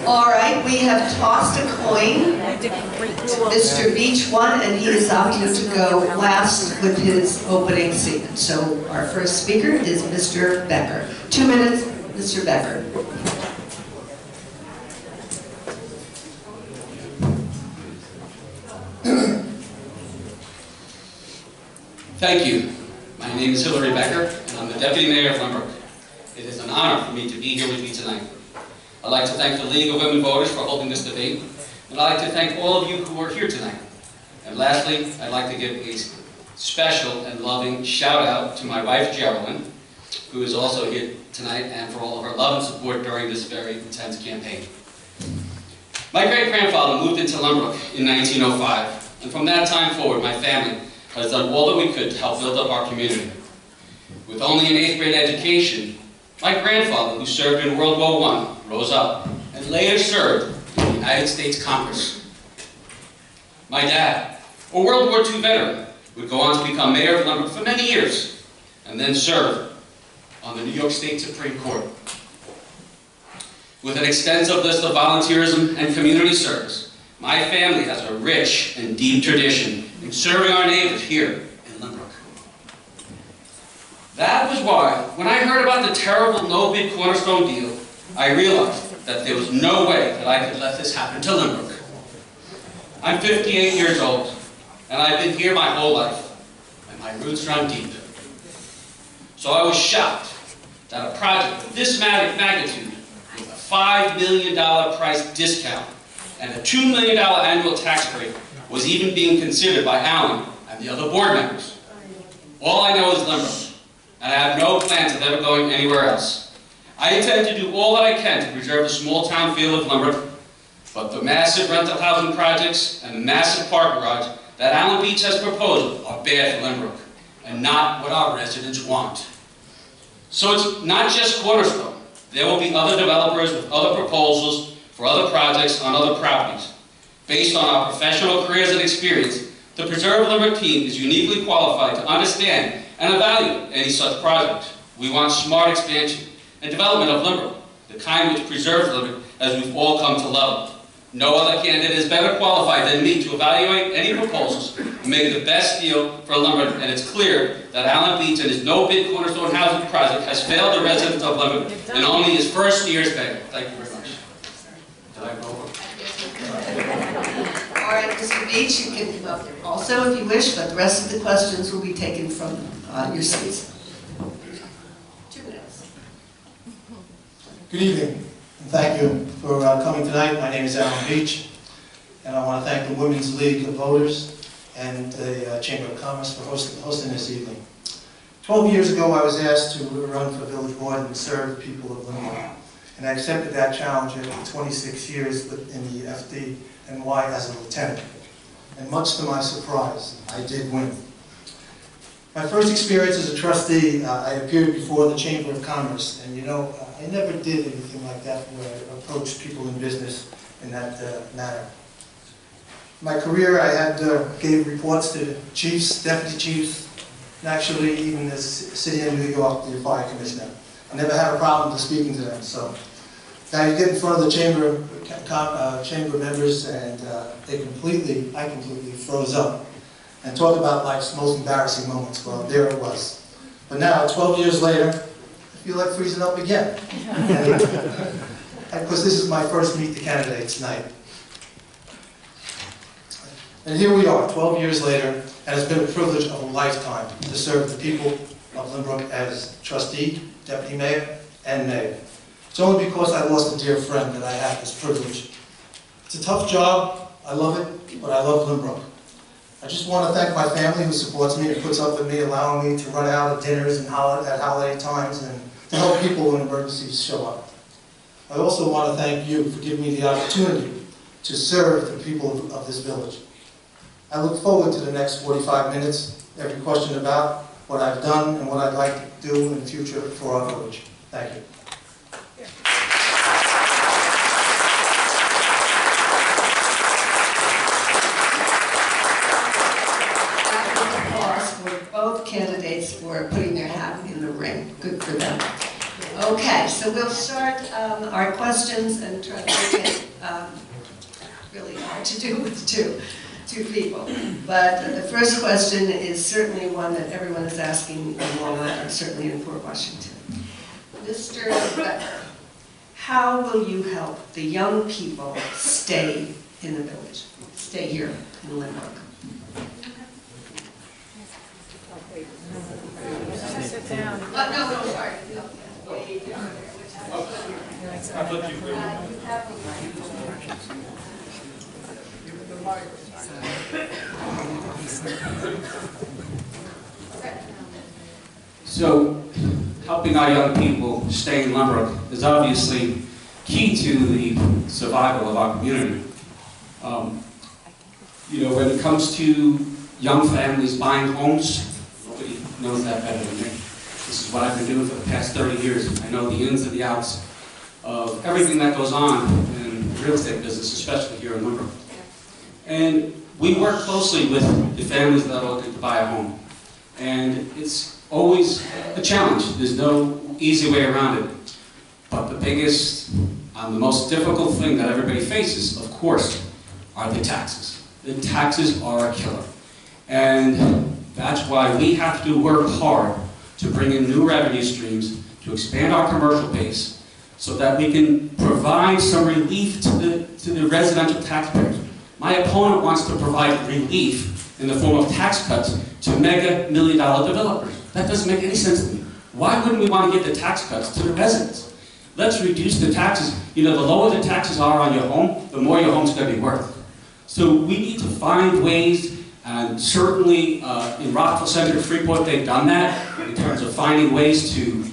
All right, we have tossed a coin. Mr. Beach won, and he is opting to go last with his opening statement. So our first speaker is Mr. Becker. 2 minutes, Mr. Becker. Thank you. My name is Hillary Becker, and I'm the Deputy Mayor of Lynbrook. It is an honor for me to be here with you tonight. I'd like to thank the League of Women Voters for holding this debate, and I'd like to thank all of you who are here tonight. And lastly, I'd like to give a special and loving shout out to my wife, Geraldine, who is also here tonight, and for all of her love and support during this very intense campaign. My great-grandfather moved into Lynbrook in 1905, and from that time forward, my family has done all that we could to help build up our community. With only an 8th grade education, my grandfather, who served in World War I, rose up and later served in the United States Congress. My dad, a World War II veteran, would go on to become mayor of Lynbrook for many years and then serve on the New York State Supreme Court. With an extensive list of volunteerism and community service, my family has a rich and deep tradition in serving our neighbors here in Lynbrook. That was why, when I heard about the terrible no-bid Cornerstone deal, I realized that there was no way that I could let this happen to Lynbrook. I'm 58 years old, and I've been here my whole life, and my roots run deep. So I was shocked that a project of this magnitude, with a $5 million price discount and a $2 million annual tax break, was even being considered by Alan and the other board members. All I know is Lynbrook, and I have no plans of ever going anywhere else. I intend to do all that I can to preserve the small town feel of Lynbrook, but the massive rental housing projects and the massive park garage that Alan Beach has proposed are bad for Lynbrook, and not what our residents want. So it's not just Cornerstone. There will be other developers with other proposals for other projects on other properties. Based on our professional careers and experience, the Preserve Lynbrook team is uniquely qualified to understand and evaluate any such project. We want smart expansion and development of Lynbrook, the kind which preserves Lynbrook as we've all come to love it. No other candidate is better qualified than me to evaluate any proposals and make the best deal for Lynbrook, and it's clear that Alan Beach and his no-bid Cornerstone housing project has failed the residents of Lynbrook in only his first year's mayor. Thank you very much. Did I go over? All right, Mr. Beach, you can come up also if you wish, but the rest of the questions will be taken from your seats. 2 minutes. Good evening, and thank you for coming tonight. My name is Alan Beach, and I want to thank the Women's League of Voters and the Chamber of Commerce for hosting this evening. 12 years ago, I was asked to run for village board and serve the people of Lynbrook, and I accepted that challenge after 26 years in the FDNY as a lieutenant. And much to my surprise, I did win. My first experience as a trustee, I appeared before the Chamber of Commerce, and you know, I never did anything like that where I approached people in business in that manner. In my career, I gave reports to chiefs, deputy chiefs, and actually even the city of New York, the fire commissioner. I never had a problem speaking to them. So now you get in front of the chamber members, and I completely froze up. And talk about life's most embarrassing moments. Well, there it was. But now, 12 years later, I feel like freezing up again. Because this is my first Meet the Candidates night. And here we are, 12 years later, and it's been a privilege of a lifetime to serve the people of Lynbrook as trustee, deputy mayor, and mayor. It's only because I lost a dear friend that I have this privilege. It's a tough job, I love it, but I love Lynbrook. I just want to thank my family who supports me and puts up with me, allowing me to run out at dinners and at holiday times and to help people when emergencies show up. I also want to thank you for giving me the opportunity to serve the people of this village. I look forward to the next 45 minutes, every question about what I've done and what I'd like to do in the future for our village. Thank you. Both candidates for putting their hat in the ring. Good for them. Okay, so we'll start our questions and try to make it really hard to do with two people. But the first question is certainly one that everyone is asking in Long Island, certainly in Port Washington. Mr. Becker, how will you help the young people stay in the village, stay here in Lynbrook? Sit down. No, sorry. So, helping our young people stay in Lynbrook is obviously key to the survival of our community. When it comes to young families buying homes, nobody knows that better than me. This is what I've been doing for the past 30 years. I know the ins and the outs of everything that goes on in the real estate business, especially here in Lynbrook. And we work closely with the families that are looking to buy a home. And it's always a challenge. There's no easy way around it. But the biggest and the most difficult thing that everybody faces, of course, are the taxes. The taxes are a killer. And that's why we have to work hard to bring in new revenue streams, to expand our commercial base, so that we can provide some relief to the residential taxpayers. My opponent wants to provide relief in the form of tax cuts to mega million-dollar developers. That doesn't make any sense to me. Why wouldn't we want to give the tax cuts to the residents? Let's reduce the taxes. The lower the taxes are on your home, the more your home's going to be worth. So we need to find ways, and certainly in Rockville Centre, Freeport, they've done that in terms of finding ways to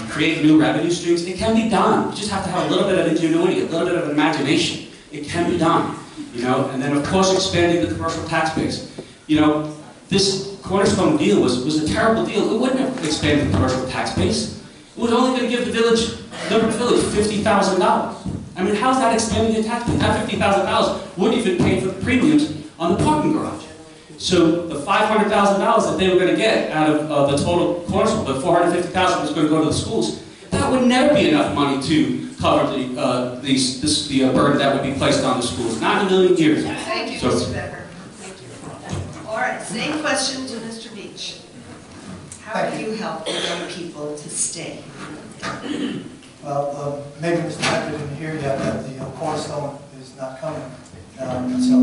create new revenue streams. It can be done. You just have to have a little bit of ingenuity, a little bit of imagination. It can be done. And then of course expanding the commercial tax base. This Cornerstone deal was a terrible deal. It wouldn't have expanded the commercial tax base. It was only going to give the Lynbrook Village $50,000. I mean, how's that expanding the tax base? That $50,000 wouldn't even pay for the premiums on the parking garage. So the $500,000 that they were going to get out of the total Cornerstone, the $450,000 was going to go to the schools, that would never be enough money to cover the burden that would be placed on the schools. Not in a million years. Thank you, Mr. Becker. Thank you. All right, same question to Mr. Beach. How do you help the young people to stay? Well, maybe Mr. Becker didn't hear yet that the Cornerstone is not coming. So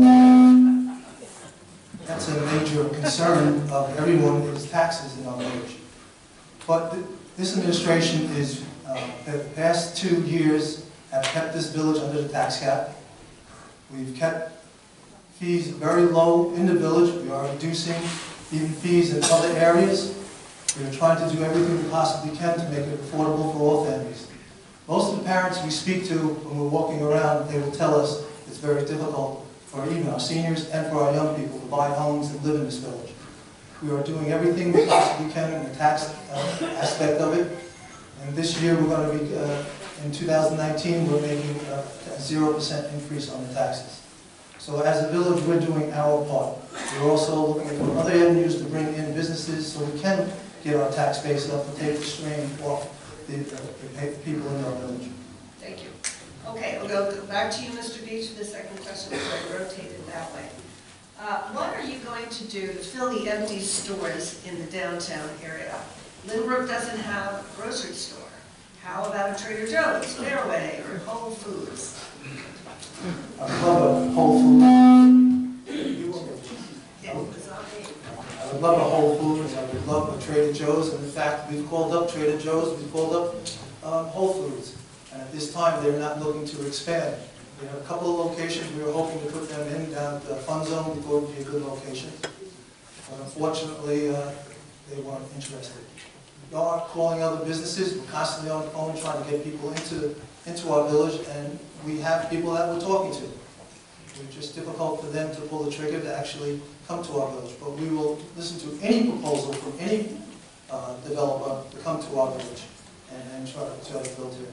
that's a major concern of everyone is taxes in our village. But this administration is, the past 2 years, have kept this village under the tax cap. We've kept fees very low in the village. We are reducing even fees in other areas. We are trying to do everything we possibly can to make it affordable for all families. Most of the parents we speak to when we're walking around, they will tell us it's very difficult for even our seniors and for our young people to buy homes and live in this village. We are doing everything we possibly can in the tax aspect of it. And this year we're going to be, in 2019, we're making a 0% increase on the taxes. So as a village, we're doing our part. We're also looking at other avenues to bring in businesses so we can get our tax base up and take the strain off the people in our village. Thank you. Okay, we'll go back to you, Mr. Beach, for the second question, so I rotated that way. What are you going to do to fill the empty stores in the downtown area? Lynbrook doesn't have a grocery store. How about a Trader Joe's, Fairway, or Whole Foods? I love a Whole Foods. I would love a Whole Foods. I would love a Trader Joe's. And in fact, we've called up Trader Joe's. We've called up Whole Foods. And at this time, they're not looking to expand. We have a couple of locations. We were hoping to put them in down at the Fun Zone. We thought it would be a good location. But unfortunately, they weren't interested. We are calling other businesses. We're constantly on the phone trying to get people into our village, and we have people that we're talking to. It's just difficult for them to pull the trigger to actually come to our village. But we will listen to any proposal from any developer to come to our village and try to build here.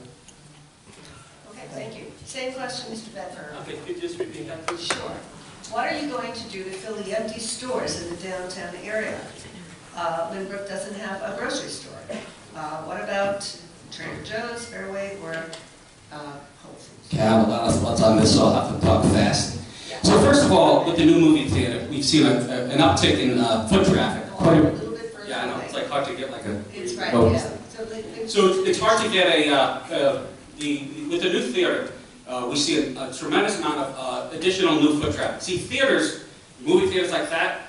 Okay, thank you. Same question, Mr. Bedford. Okay, could you just repeat that, please? Sure. What are you going to do to fill the empty stores in the downtown area? Lynbrook doesn't have a grocery store. What about Trader Joe's, Fairway, or Whole Foods? Okay, I have a lot of thoughts on this, so I'll have to talk fast. So first of all, with the new movie theater, we've seen an uptick in foot traffic. A little bit further Yeah, I know, away. it's like hard to get like a... It's right, Oh. yeah. So it's hard to get with the new theater, we see a tremendous amount of additional new foot traffic. See, theaters, movie theaters like that,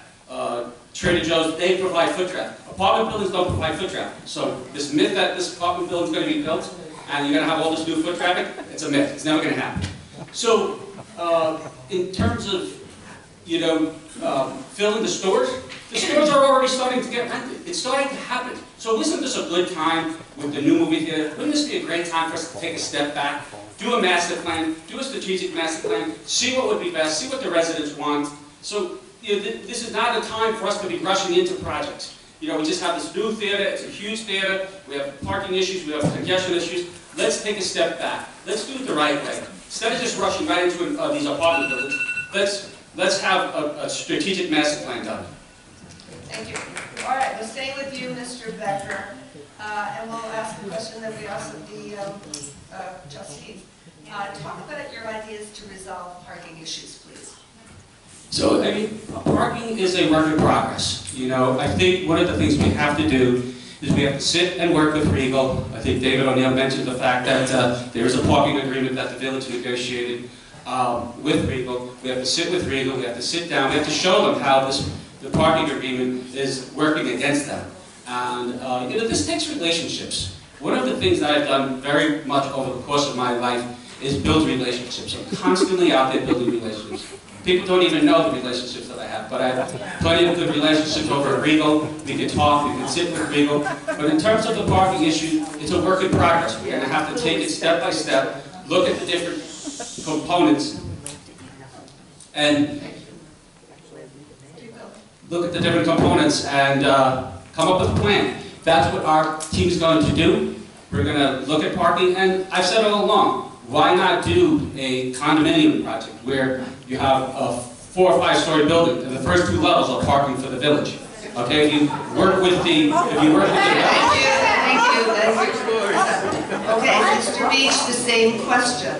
Trader Joe's, they provide foot traffic. Apartment buildings don't provide foot traffic. So this myth that this apartment building is going to be built and you're going to have all this new foot traffic, it's a myth. It's never going to happen. So in terms of, filling the stores are already starting to get rented. It's starting to happen. So isn't this a good time with the new movie theater? Wouldn't this be a great time for us to take a step back, do a master plan, do a strategic master plan, see what would be best, see what the residents want. So this is not a time for us to be rushing into projects. We just have this new theater, it's a huge theater, we have parking issues, we have congestion issues. Let's take a step back. Let's do it the right way. Instead of just rushing right into these apartment buildings, let's have a strategic master plan done. Thank you. All right, we'll stay with you, Mr. Becker, and we'll ask a question that we asked the trustees. Talk about your ideas to resolve parking issues, please. So, parking is a work in progress. I think one of the things we have to do is we have to sit and work with Regal. I think David O'Neill mentioned the fact that there is a parking agreement that the village negotiated with Regal. We have to sit with Regal, we have to sit down, we have to show them how the parking agreement is working against them. And this takes relationships. One of the things that I've done very much over the course of my life is build relationships. I'm constantly out there building relationships. People don't even know the relationships that I have, but I have plenty of good relationships over at Regal. We can talk, we can sit with Regal. But in terms of the parking issue, it's a work in progress. We're going to have to take it step by step, look at the different components, and come up with a plan. That's what our team is going to do. We're going to look at parking, and I've said all along, why not do a condominium project where you have a 4 or 5 story building and the first 2 levels are parking for the village? Okay, if you work with the, Thank you. Okay, Mr. Beach, the same question.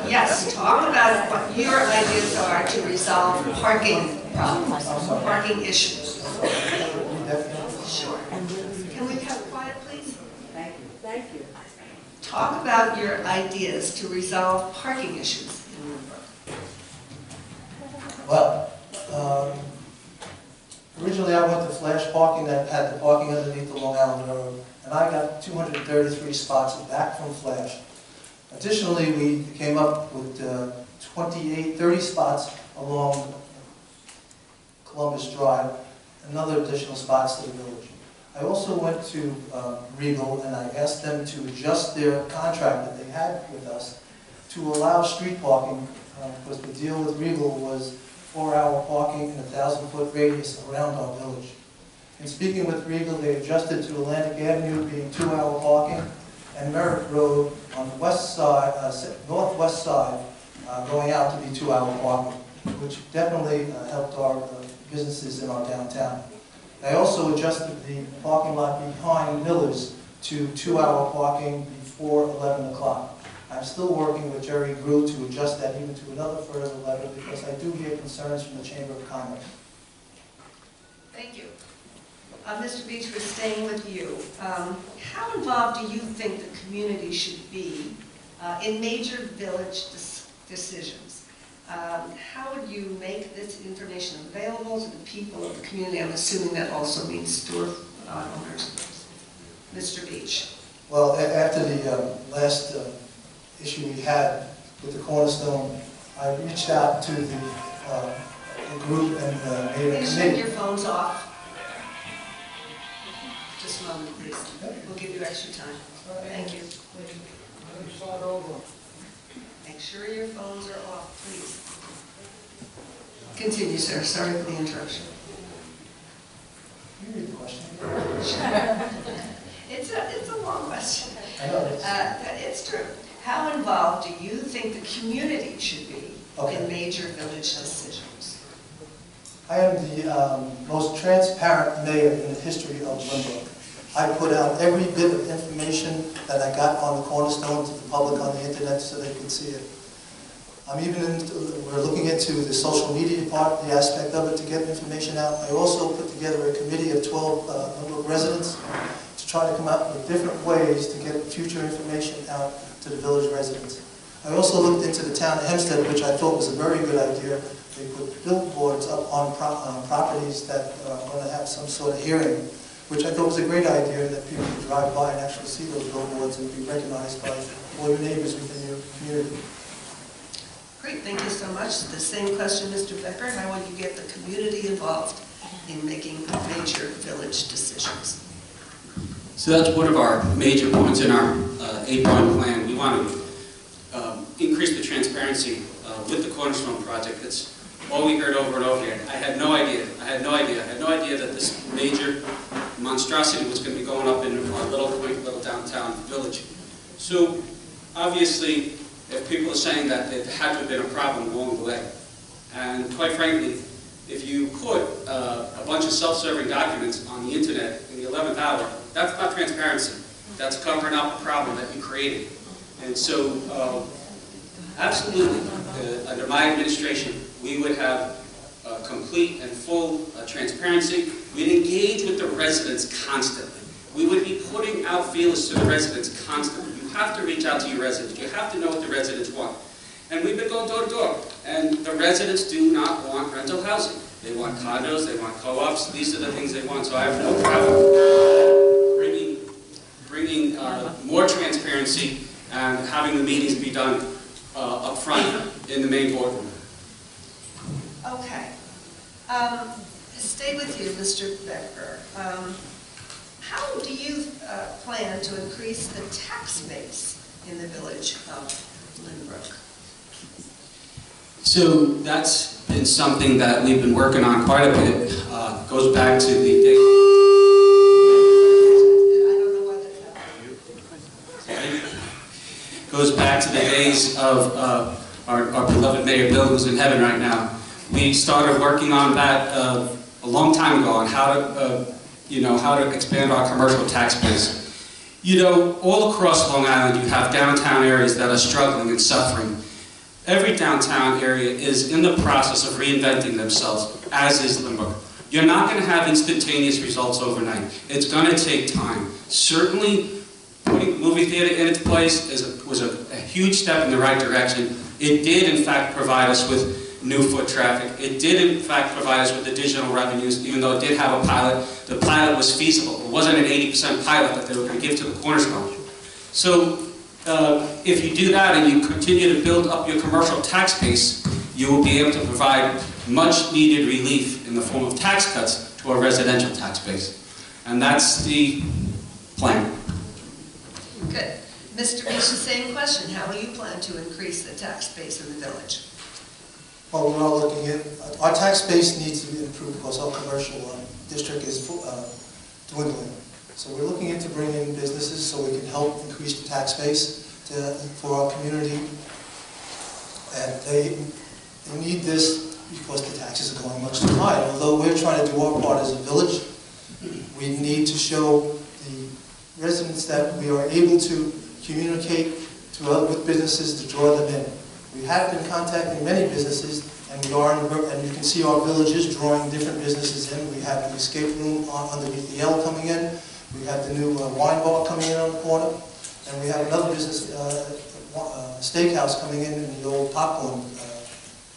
Yes, talk about what your ideas are to resolve parking problems, parking issues. Sure. Can we have quiet, please? Thank you. Talk about your ideas to resolve parking issues in Lynbrook. Well, originally I went to Flash Parking that had the parking underneath the Long Island Railroad, and I got 233 spots back from Flash. Additionally, we came up with 30 spots along Columbus Drive, another additional spots to the village. I also went to Regal and I asked them to adjust their contract that they had with us to allow street parking, because the deal with Regal was 4-hour parking in a 1,000-foot radius around our village. In speaking with Regal, they adjusted to Atlantic Avenue being 2-hour parking and Merritt Road on the west side, northwest side, going out to be 2-hour parking, which definitely helped our businesses in our downtown. I also adjusted the parking lot behind Miller's to 2-hour parking before 11 o'clock. I'm still working with Jerry Grew to adjust that even to another further level because I do hear concerns from the Chamber of Commerce. Thank you. Mr. Beach, we're staying with you. How involved do you think the community should be in major village decisions? How would you make this information available to the people of the community? I'm assuming that also means store owners. Mr. Beach. Well, after the last issue we had with the Cornerstone, I reached out to the group and made a Please committee. turn your phones off. Just a moment, please. We'll give you extra time. Thank you. Make sure your phones are off, please. Continue, sir. Sorry for the interruption. Can you read the question? It's a long question. I know. It's true. How involved do you think the community should be in major village decisions? I am the most transparent mayor in the history of Lynbrook. I put out every bit of information that I got on the Cornerstone to the public on the internet so they could see it. We're looking into the social media part, the aspect of it to get information out. I also put together a committee of 12 Lynbrook residents to try to come up with different ways to get future information out to the village residents. I also looked into the town of Hempstead, which I thought was a very good idea. They put billboards up on properties that are going to have some sort of hearing, which I thought was a great idea, that people could drive by and actually see those billboards and be recognized by all your neighbors within your community. Great, thank you so much. The same question, Mr. Becker. How will you get the community involved in making major village decisions? So that's one of our major points in our 8-point plan. We want to increase the transparency with the Cornerstone project. It's all we heard over and over again. I had no idea that this major monstrosity was going to be going up in our little downtown village. So obviously, if people are saying that there had to have been a problem along the way, and quite frankly, if you put a bunch of self-serving documents on the internet in the 11th hour, that's not transparency. That's covering up a problem that you created. And so, absolutely, under my administration, we would have complete and full transparency. We'd engage with the residents constantly. We would be putting out feelers to the residents constantly. You have to reach out to your residents. You have to know what the residents want. And we've been going door to door. And the residents do not want rental housing. They want condos, they want co-ops. These are the things they want. So I have no problem bringing more transparency and having the meetings be done up front in the main boardroom. Okay. Stay with you, Mr. Becker. How do you plan to increase the tax base in the village of Lynbrook? So that's been something that we've been working on quite a bit. Goes back to the day. I don't know why that's happening. Goes back to the days of our beloved Mayor Bill, who's in heaven right now. We started working on that a long time ago on how to expand our commercial tax base. You know, all across Long Island, you have downtown areas that are struggling and suffering. Every downtown area is in the process of reinventing themselves, as is Lynbrook. You're not going to have instantaneous results overnight. It's going to take time. Certainly, putting the movie theater in its place was a huge step in the right direction. It did, in fact, provide us with new foot traffic. It did, in fact, provide us with additional revenues, even though it did have a pilot. The pilot was feasible. It wasn't an 80% pilot that they were going to give to the Cornerstone. So, if you do that and you continue to build up your commercial tax base, you will be able to provide much needed relief in the form of tax cuts to our residential tax base. And that's the plan. Good. Mr. Beach, the same question. How do you plan to increase the tax base in the village? Well, we're all looking at, our tax base needs to be improved because our commercial district is dwindling. So we're looking into bringing in businesses so we can help increase the tax base for our community. And they need this because the taxes are going much too high. Although we're trying to do our part as a village, we need to show the residents that we are able to communicate with businesses to draw them in. We have been contacting many businesses, and you can see our villages drawing different businesses in. We have an escape room underneath the L coming in. We have the new wine bar coming in on the corner, and we have another business, steakhouse coming in the old popcorn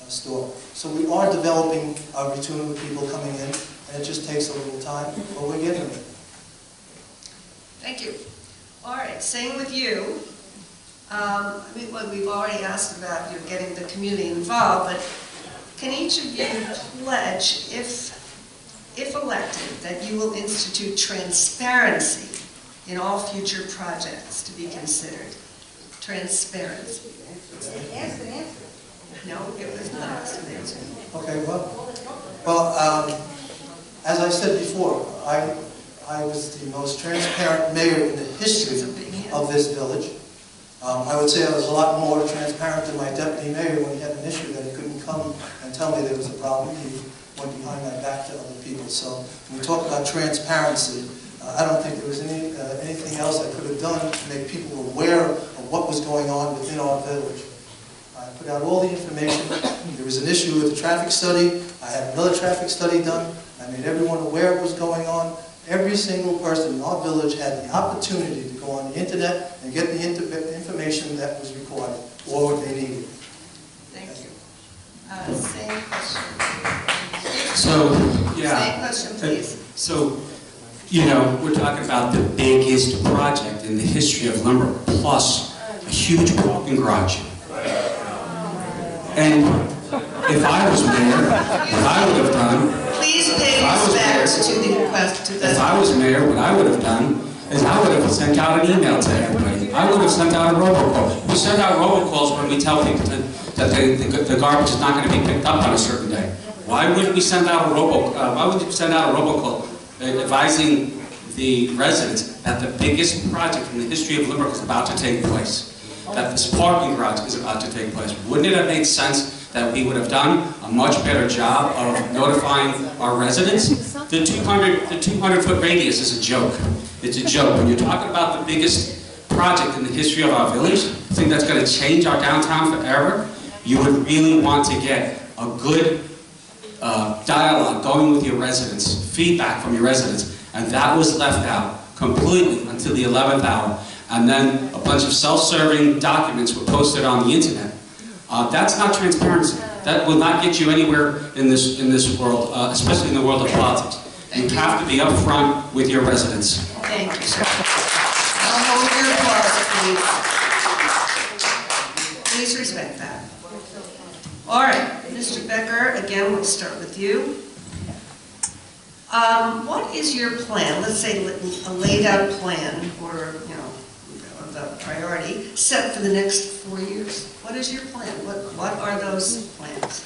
store. So we are developing our return with people coming in, and it just takes a little time, but we're getting there. Thank you. All right, staying with you. We've already asked about getting the community involved, but can each of you pledge, if elected, that you will institute transparency in all future projects to be considered? Transparency. Ask and answer. No, it was not asked and answered. Okay, well, as I said before, I was the most transparent mayor in the history of this village. I would say I was a lot more transparent than my deputy mayor when he had an issue that he couldn't come and tell me there was a problem. He went behind my back to other people. So when we talk about transparency, I don't think there was anything else I could have done to make people aware of what was going on within our village. I put out all the information. There was an issue with the traffic study. I had another traffic study done. I made everyone aware of what was going on. Every single person in our village had the opportunity to go on the internet and get the information that was required or what they needed. Thank you. Same question. So, yeah. Same question, please. So, you know, we're talking about the biggest project in the history of Lynbrook, plus a huge parking garage. And if I was mayor, what I would have done... Please pay respect to the request to the... If I was mayor, what I would have done is I would have sent out an email to everybody. I would have sent out a robocall. We send out robocalls when we tell people that the garbage is not going to be picked up on a certain day. Why wouldn't we send out a robocall advising the residents that the biggest project in the history of Lynbrook is about to take place? That this parking garage is about to take place. Wouldn't it have made sense that we would have done a much better job of notifying our residents? The 200-foot radius is a joke. It's a joke. When you're talking about the biggest project in the history of our village, I think that's going to change our downtown forever. You would really want to get a good dialogue going with your residents, feedback from your residents, and that was left out completely until the 11th hour. And then a bunch of self-serving documents were posted on the internet. That's not transparency. That will not get you anywhere in this world, especially in the world of politics. You have to be upfront with your residents. Thank you, sir. Now hold your applause, please. Please respect that. All right, Mr. Becker, again, we'll start with you. What is your plan? Let's say a laid out plan, or, you know, the priority set for the next 4 years. What is your plan? What are those plans?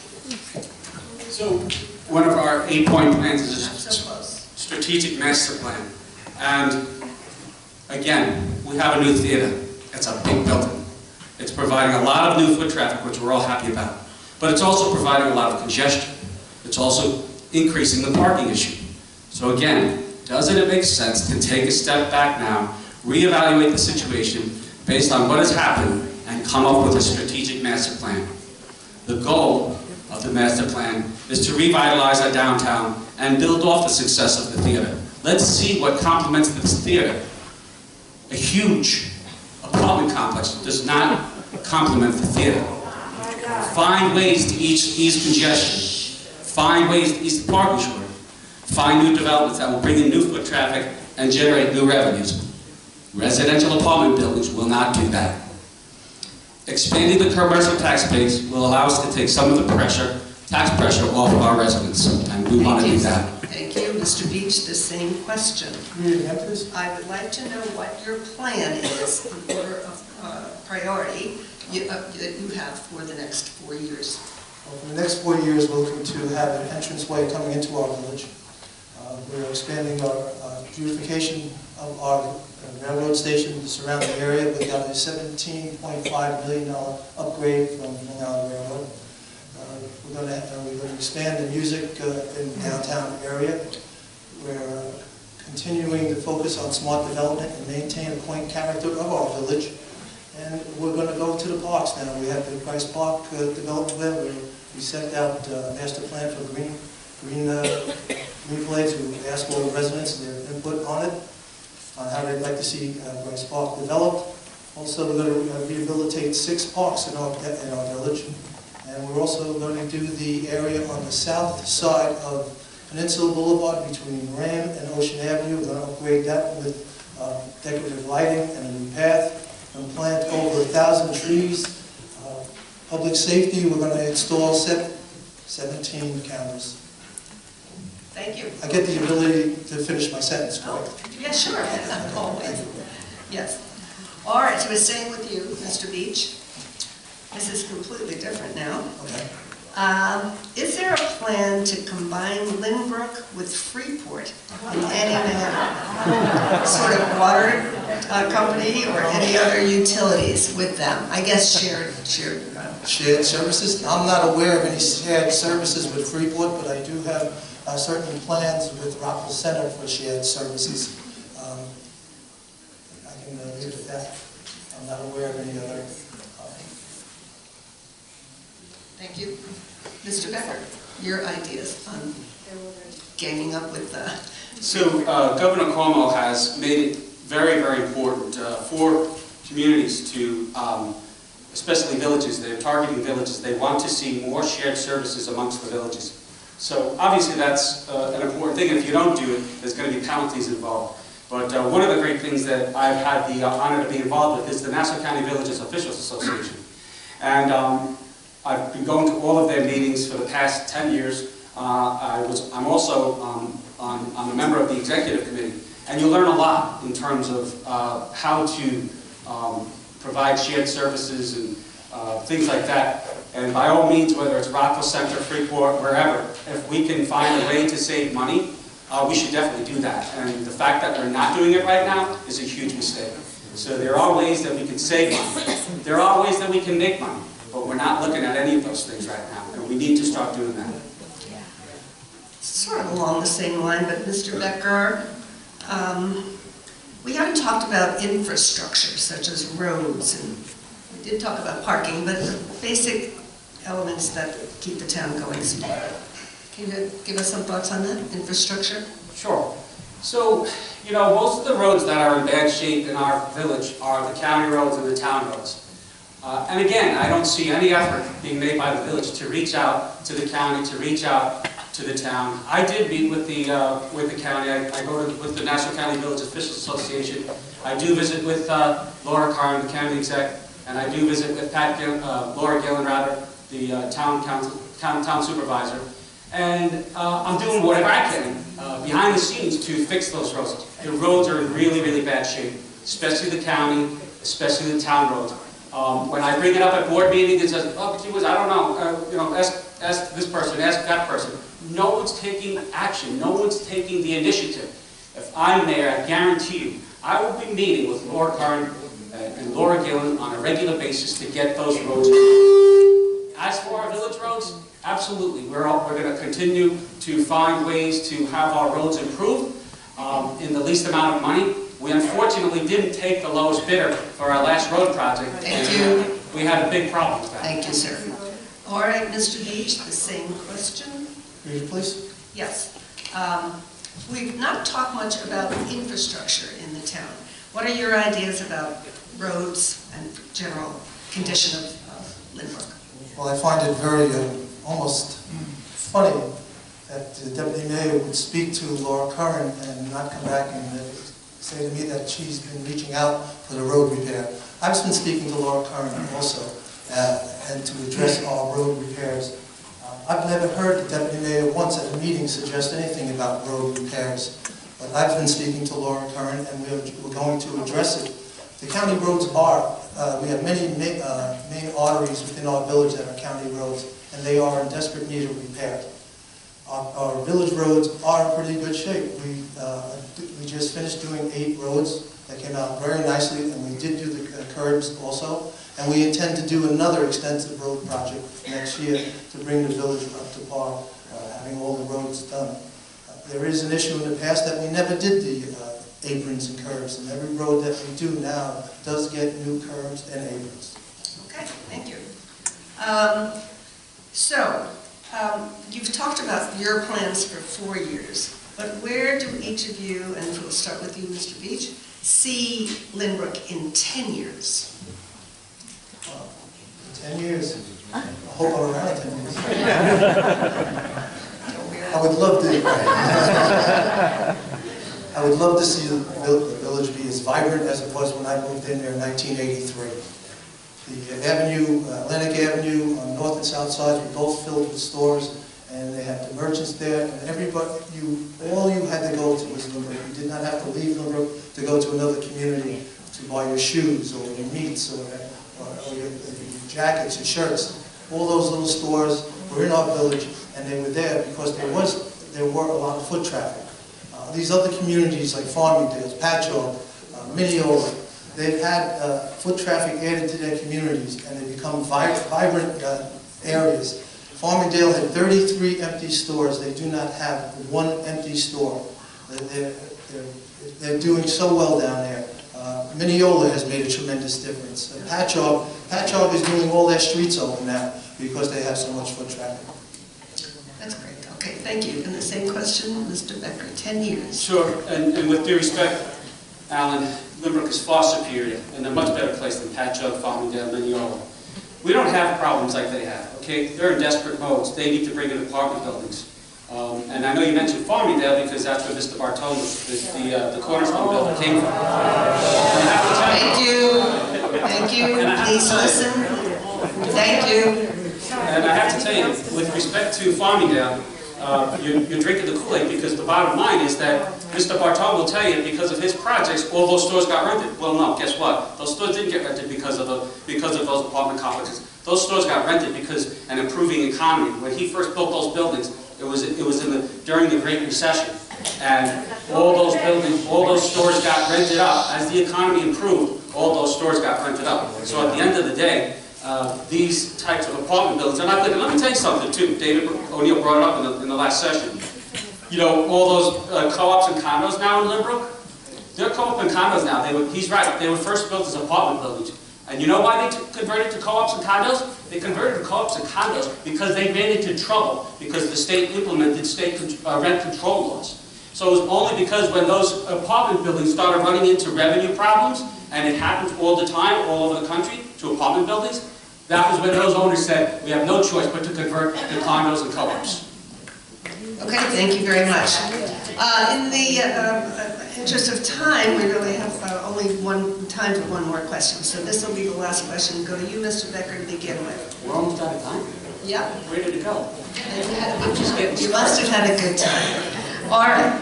So one of our 8-point plans is Not so close. strategic master plan. And again, we have a new theater. It's a big building. It's providing a lot of new foot traffic, which we're all happy about. But it's also providing a lot of congestion. It's also increasing the parking issue. So again, doesn't it make sense to take a step back now, reevaluate the situation based on what has happened, and come up with a strategic master plan? The goal of the master plan is to revitalize our downtown and build off the success of the theater. Let's see what complements this theater. A huge apartment complex does not complement the theater. Find ways to ease congestion. Find ways to ease the parking shortage. Find new developments that will bring in new foot traffic and generate new revenues. Residential apartment buildings will not do that. Expanding the commercial tax base will allow us to take some of the tax pressure off of our residents, and we want to do that. Thank you. Mr. Beach, the same question. I would like to know what your plan is in order of priority that you have for the next 4 years. Well, for the next 4 years, we're looking to have an entranceway coming into our village. We're expanding our beautification of our railroad station, the surrounding area. We got a $17.5 million upgrade from Long Island Railroad. We're going to expand the music in the downtown area. We're continuing to focus on smart development and maintain a quaint character of our village. And we're going to go to the parks now. We have the Price Park development there, where we sent out a master plan for green blades. We asked all the residents and their input on it, on how they'd like to see Price Park developed. Also, we're going to rehabilitate 6 parks in our village. And we're also going to do the area on the south side of Peninsula Boulevard between Ram and Ocean Avenue. We're going to upgrade that with decorative lighting and a new path. We're going to plant over 1,000 trees. Public safety, we're going to install 17 cameras. Thank you. I get the ability to finish my sentence, correct? Yes, sure. Always. Yes. All right, so we're staying with you, Mr. Beach. This is completely different now. Okay. Is there a plan to combine Lynbrook with Freeport in any manner? Sort of water company or any other utilities with them? I guess shared services? I'm not aware of any shared services with Freeport, but I do have certain plans with Rockville Center for shared services. that. I'm not aware of any other. Thank you. Mr. Becker, your ideas on ganging up with the... So Governor Cuomo has made it very, very important for communities to, especially villages, they're targeting villages. They want to see more shared services amongst the villages. So obviously that's an important thing. If you don't do it, there's going to be penalties involved. But one of the great things that I've had the honor to be involved with is the Nassau County Villages Officials Association. And I've been going to all of their meetings for the past 10 years. I'm also I'm a member of the executive committee. And you learn a lot in terms of how to provide shared services and things like that. And by all means, whether it's Rockville Center, Freeport, wherever, if we can find a way to save money, we should definitely do that. And the fact that we're not doing it right now is a huge mistake. So there are ways that we can save money. There are ways that we can make money. But we're not looking at any of those things right now. And we need to start doing that. Sort of along the same line, but Mr. Becker, we haven't talked about infrastructure, such as roads, and we did talk about parking, but the basic elements that keep the town going smooth. Can you give us some thoughts on that, infrastructure? Sure. So, you know, most of the roads that are in bad shape in our village are the county roads and the town roads. And again, I don't see any effort being made by the village to reach out to the county, to reach out to the town. I did meet with the county. I go to with the Nassau County Village Officials Association. I do visit with Laura Carn, the county exec, and I do visit with Laura Gillen, rather, the town supervisor. And I'm doing whatever I can behind the scenes to fix those roads. The roads are in really, really bad shape, especially the county, especially the town roads. When I bring it up at board meetings, it says, "Oh, gee whiz, I don't know. You know, ask this person, ask that person." No one's taking action. No one's taking the initiative. If I'm mayor, I guarantee you, I will be meeting with Laura Carn and Laura Gillen on a regular basis to get those roads. As for our village roads, absolutely, we're going to continue to find ways to have our roads improved in the least amount of money. We unfortunately didn't take the lowest bidder for our last road project. Thank you. We had a big problem with that. Thank you, sir. All right, Mr. Beach, the same question. Read it, please. Yes. We've not talked much about infrastructure in the town. What are your ideas about roads and general condition of Lynbrook? Well, I find it very almost funny that the deputy mayor would speak to Laura Curran and not come back and say to me that she's been reaching out for the road repair. I've been speaking to Laura Curran also and to address our road repairs. I've never heard the deputy mayor once at a meeting suggest anything about road repairs, but I've been speaking to Laura Curran and we're going to address it. The county roads are, we have many main arteries within our village that are county roads, and they are in desperate need of repair. Our village roads are in pretty good shape. We just finished doing 8 roads that came out very nicely, and we did do the curbs also. And we intend to do another extensive road project next year to bring the village up to par, having all the roads done. There is an issue in the past that we never did the aprons and curbs, and every road that we do now does get new curbs and aprons. Okay, thank you. You've talked about your plans for 4 years, but where do each of you, and we'll start with you, Mr. Beach, see Lynbrook in 10 years? 10 years. I hope I'm around 10 years. I would love to see the village be as vibrant as it was when I moved in there in 1983. The avenue, Atlantic Avenue, on the north and south sides were both filled with stores, and they had the merchants there, and everybody, all you had to go to was Lynbrook. You did not have to leave Lynbrook to go to another community to buy your shoes or your meats or your jackets and shirts. All those little stores were in our village, and they were there because there were a lot of foot traffic. These other communities like Farmingdale, Patchogue, Mineola, they've had foot traffic added to their communities, and they become vibrant areas. Farmingdale had 33 empty stores. They do not have one empty store. They're doing so well down there. Mineola has made a tremendous difference. Patchogue is doing all their streets over now because they have so much foot traffic. That's great. Okay, thank you. And the same question, Mr. Becker, 10 years. Sure, and with due respect, Alan, Lynbrook is far superior and a much better place than Patchogue, Farmingdale, Mineola. We don't have problems like they have, okay? They're in desperate modes. They need to bring in apartment buildings. And I know you mentioned Farmingdale because that's where Mr. Bartolo, the cornerstone builder, came from. Thank you. Thank you. Please listen. Thank you. And I have to tell you, with respect to Farmingdale, you're drinking the Kool-Aid because the bottom line is that Mr. Bartolo will tell you because of his projects, all those stores got rented. Well, no, guess what? Those stores didn't get rented because of those apartment complexes. Those stores got rented because an improving economy. When he first built those buildings, it was during the Great Recession, and all those buildings, all those stores got rented up. As the economy improved, all those stores got rented up. So at the end of the day, these types of apartment buildings are not good. And let me tell you something too. David O'Neill brought it up in the last session. You know, all those co-ops and condos now in Lynbrook, they're co-op and condos now. He's right. They were first built as apartment buildings. And you know why they converted to co-ops and condos? They converted to co-ops and condos because they ran into trouble because the state implemented state rent control laws. So it was only because when those apartment buildings started running into revenue problems, and it happened all the time, all over the country, to apartment buildings, that was when those owners said, we have no choice but to convert to condos and co-ops. Okay, thank you very much. In the interest of time, we really have only time for one more question. So this will be the last question. Go to you, Mr. Becker, to begin with. We're almost out of time. Yeah. Ready to go. You must have had a good time. All right.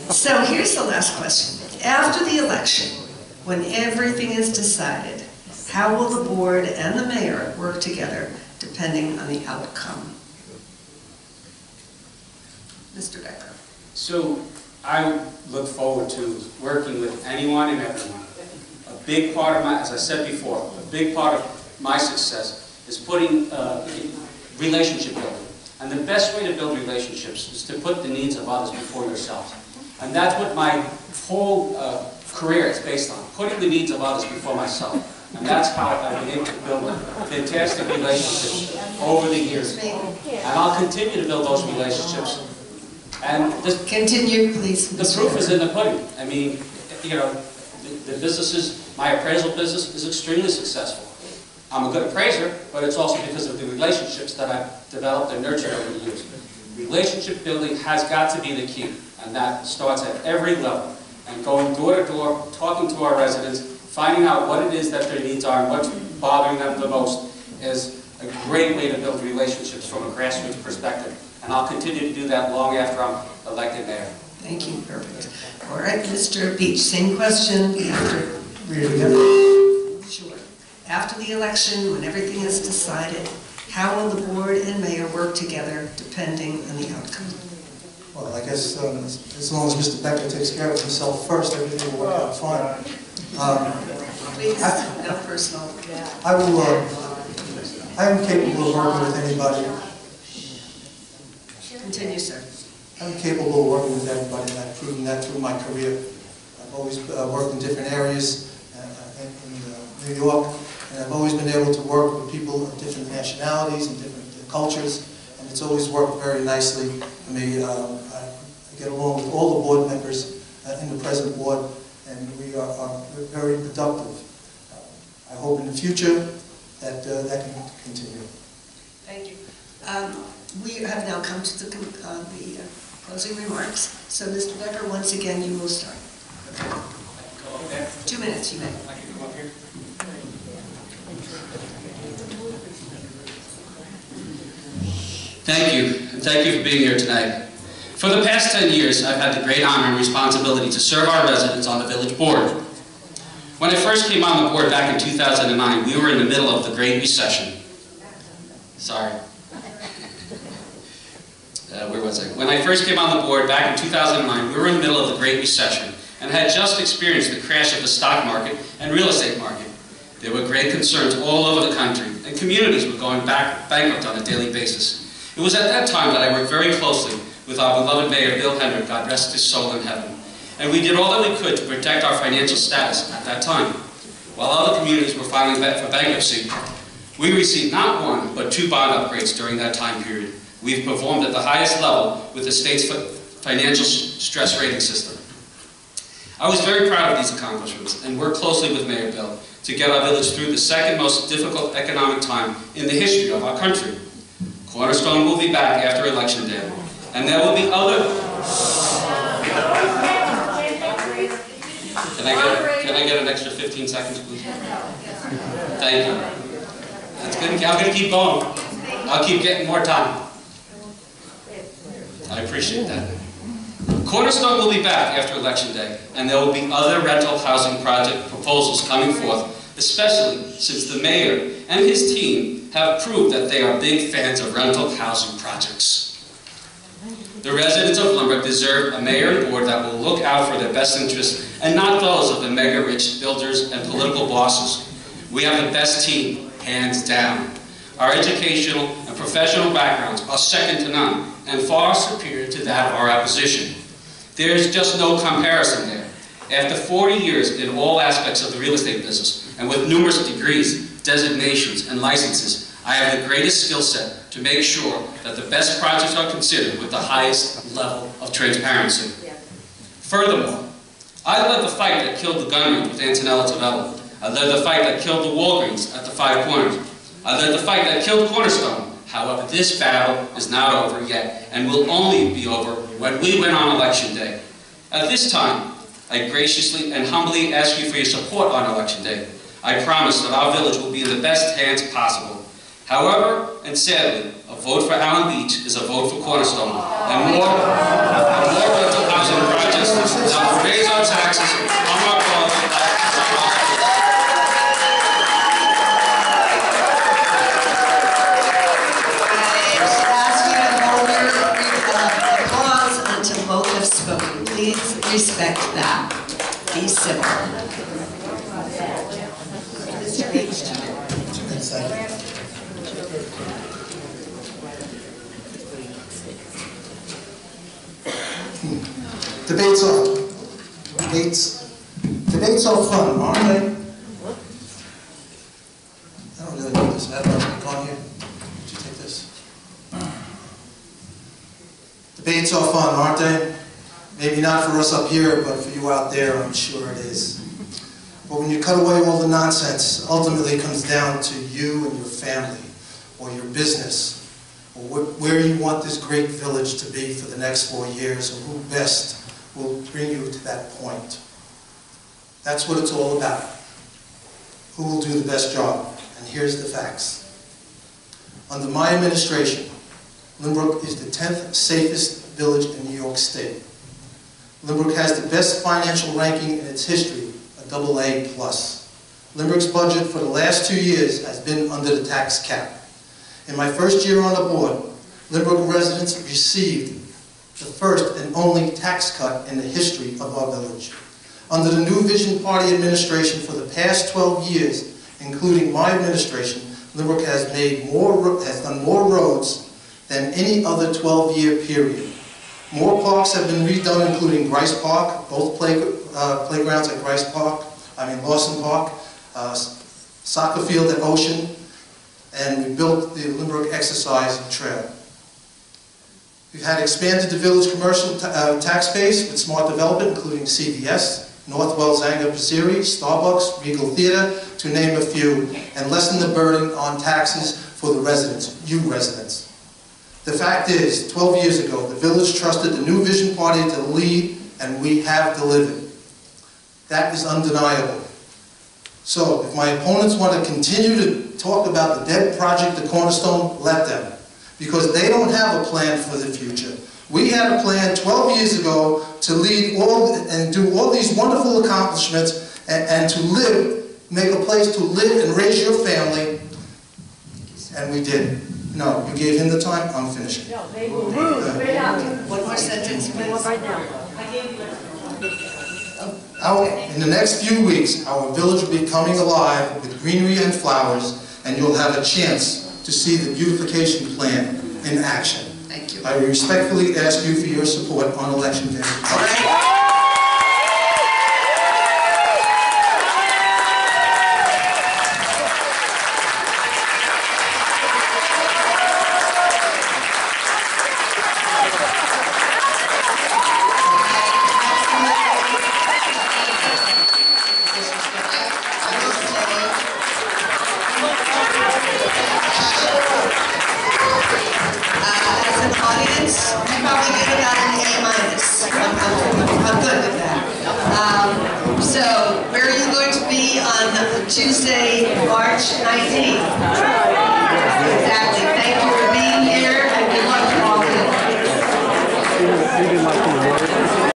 So here's the last question. After the election, when everything is decided, how will the board and the mayor work together depending on the outcome? Mr. Becker. So I look forward to working with anyone and everyone. A big part of as I said before, a big part of my success is putting relationship building. And the best way to build relationships is to put the needs of others before yourself. And that's what my whole career is based on, putting the needs of others before myself. And that's how I've been able to build fantastic relationships over the years. And I'll continue to build those relationships. And continue, please. The proof is in the pudding. I mean, you know, the businesses, my appraisal business is extremely successful. I'm a good appraiser, but it's also because of the relationships that I've developed and nurtured over the years. Relationship building has got to be the key, and that starts at every level. And going door to door, talking to our residents, finding out what it is that their needs are and what's bothering them the most is a great way to build relationships from a grassroots perspective. And I'll continue to do that long after I'm elected mayor. Thank you. Perfect. All right, Mr. Beach, same question. Sure. After the election, when everything is decided, how will the board and mayor work together depending on the outcome? Well, I guess as long as Mr. Becker takes care of himself first, everything will work out fine. Please, no personal. I am capable of working with anybody. Continue, sir. I'm capable of working with everybody, and I've proven that through my career. I've always worked in different areas in New York, and I've always been able to work with people of different nationalities and different cultures, and it's always worked very nicely for me. I get along with all the board members in the present board, and we are very productive. I hope in the future that that can continue. Thank you. We have now come to the closing remarks. So, Mr. Becker, once again, you will start. 2 minutes, you may. I can come up here. Thank you, and thank you for being here tonight. For the past 10 years, I've had the great honor and responsibility to serve our residents on the village board. When I first came on the board back in 2009, we were in the middle of the Great Recession. Sorry. Where was I? When I first came on the board back in 2009, we were in the middle of the Great Recession and had just experienced the crash of the stock market and real estate market. There were great concerns all over the country, and communities were going bankrupt on a daily basis. It was at that time that I worked very closely with our beloved Mayor Bill Hendrick, God rest his soul in heaven. and we did all that we could to protect our financial status at that time. While other communities were filing for bankruptcy, we received not one, but 2 bond upgrades during that time period. We've performed at the highest level with the state's financial stress rating system. I was very proud of these accomplishments and worked closely with Mayor Bill to get our village through the second most difficult economic time in the history of our country. Cornerstone will be back after Election Day, and there will be other... Can I get an extra 15 seconds, please? Thank you. That's good. I'm going to keep going. I'll keep getting more time. I appreciate that. Cornerstone will be back after Election Day, and there will be other rental housing project proposals coming forth, especially since the mayor and his team have proved that they are big fans of rental housing projects. The residents of Lynbrook deserve a mayor and board that will look out for their best interests and not those of the mega-rich builders and political bosses. We have the best team, hands down. Our educational and professional backgrounds are second to none and far superior to that of our opposition. There is just no comparison there. After 40 years in all aspects of the real estate business, and with numerous degrees, designations, and licenses, I have the greatest skill set to make sure that the best projects are considered with the highest level of transparency. Furthermore, I led the fight that killed the gun range with Antonella Tavello. I led the fight that killed the Walgreens at the Five Corners. I led the fight that killed Cornerstone. However, this battle is not over yet, and will only be over when we win on Election Day. At this time, I graciously and humbly ask you for your support on Election Day. I promise that our village will be in the best hands possible. However, and sadly, a vote for Allen Beach is a vote for Cornerstone, and more rental housing projects that will raise our taxes on our quality. Please respect that. Be civil. Mr. H. Debates are fun, aren't they? I don't really need this. I have on here. Would you take this? Debates are fun, aren't they? Maybe not for us up here, but for you out there, I'm sure it is. But when you cut away all the nonsense, ultimately it comes down to you and your family, or your business, or where you want this great village to be for the next 4 years, or who best will bring you to that point. That's what it's all about. Who will do the best job? And here's the facts. Under my administration, Lynbrook is the 10th safest village in New York State. Lynbrook has the best financial ranking in its history, a AA+. Lynbrook's budget for the last 2 years has been under the tax cap. In my first year on the board, Lynbrook residents received the first and only tax cut in the history of our village. Under the New Vision Party administration for the past 12 years, including my administration, Lynbrook has done more roads than any other 12-year period. More parks have been redone, including Grice Park, both playgrounds at Lawson Park, soccer field at Ocean, and we built the Lynbrook exercise trail. We've had expanded the village commercial tax base with smart development, including CVS, Northwell Zanga Pizzeria, Starbucks, Regal Theater, to name a few, and lessen the burden on taxes for the residents, you residents. The fact is, 12 years ago, the village trusted the New Vision Party to lead, and we have delivered. That is undeniable. So, if my opponents want to continue to talk about the dead project at Cornerstone, let them. Because they don't have a plan for the future. We had a plan 12 years ago to lead and do all these wonderful accomplishments and to live, make a place to live and raise your family, and we did. No, you gave him the time, I'm finishing. No, they will move. One more sentence, please. Right now. In the next few weeks, our village will be coming alive with greenery and flowers, and you'll have a chance to see the beautification plan in action. Thank you. I respectfully ask you for your support on Election Day. All right. minus. You probably get about an A minus. I'm good with that. So, where are you going to be on Tuesday, March 19th?